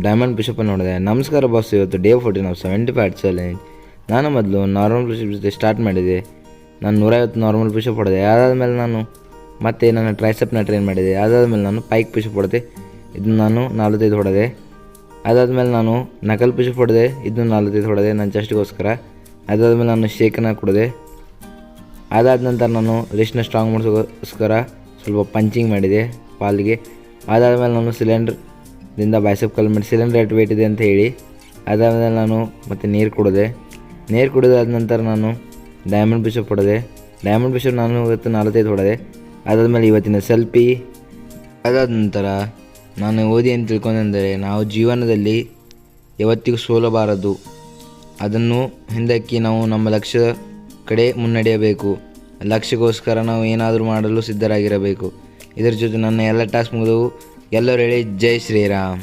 Diamond ಪುಷಪ್ಪನ್ನು ನೋಡಿದೆ. ನಮಸ್ಕಾರ boss, ಇವತ್ತು ಡೇ 14 ಆಫ್ 75 ಚಾಲೆಂಜ್. ನಾನು ಮೊದಲು ನಾರ್ಮಲ್ ಪುಷಪ್ ಜೊತೆ ಸ್ಟಾರ್ಟ್ ಮಾಡಿದೆ. ನಾನು 150 ನಾರ್ಮಲ್ ಪುಷಪ್ ಹೊಡೆದೆ. ಅದಾದಮೇಲೆ ನಾನು ಮತ್ತೆ ನನ್ನ ಟ್ರೈಸೆಪ್ನ ಟ್ರೈನ್ ಮಾಡಿದೆ. ಅದಾದಮೇಲೆ ನಾನು ಪೈಕ್ ಪುಷಪ್ ಹೊಡೆದೆ, ಇದನ್ನು ನಾನು 45 ಹೊಡೆದೆ. ಅದಾದಮೇಲೆ ನಾನು ನಕಲ್ ಪುಷಪ್ ಹೊಡೆದೆ, ಇದನ್ನು 45 ಹೊಡೆದೆ ನನ್ನ ಚೆಸ್ಟ್ಗೋಸ್ಕರ. ಅದಾದಮೇಲೆ ನಾನು ಶೇಕನ್ನ ಕೊಡಿದೆ. ಅದಾದ ನಂತರ ನಾನು ರಿಸ್ಟ್ನ ಸ್ಟ್ರಾಂಗ್ ಮಾಡಿಸೋಸ್ಕರ ಸ್ವಲ್ಪ ಪಂಚಿಂಗ್ ಮಾಡಿದೆ ಪಾಲ್ಗೆ. ಅದಾದಮೇಲೆ ನಾನು ಸಿಲಿಂಡ್ರಿಂದ ಬೈಸೆಪ್ ಕಲ್ ಮಾಡಿ ಸಿಲಿಂಡರ್ ಎಷ್ಟು ವೇಟ್ ಇದೆ ಅಂತ ಹೇಳಿ. ಅದಾದಮೇಲೆ ನಾನು ಮತ್ತೆ ನೀರು ಕುಡಿದೆ. ನೀರು ಕುಡಿದಾದ ನಂತರ ನಾನು ಡೈಮಂಡ್ ಪುಷಪ್ ಹೊಡೆದೆ. ಡೈಮಂಡ್ ಪುಷಪ್ ನಾನು ಇವತ್ತು 45 ಹೊಡೆದೆ. ಅದಾದಮೇಲೆ ಇವತ್ತಿನ ಸೆಲ್ಫಿ. ಅದಾದ ನಂತರ ನಾನು ಓದಿ ಅಂತ ತಿಳ್ಕೊಂಡೆಂದರೆ, ನಾವು ಜೀವನದಲ್ಲಿ ಯಾವತ್ತಿಗೂ ಸೋಲಬಾರದು. ಅದನ್ನು ಹಿಂದಕ್ಕೆ ನಾವು ನಮ್ಮ ಲಕ್ಷ್ಯದ ಕಡೆ ಮುನ್ನಡೆಯಬೇಕು. ಲಕ್ಷ್ಯಕ್ಕೋಸ್ಕರ ನಾವು ಏನಾದರೂ ಮಾಡಲು ಸಿದ್ಧರಾಗಿರಬೇಕು. ಇದರ ಜೊತೆ ನನ್ನ ಎಲ್ಲ ಟಾಸ್ಕ್ ಮುಗಿದವು. ಎಲ್ಲರೂ ಹೇಳಿ ಜೈ ಶ್ರೀರಾಮ್.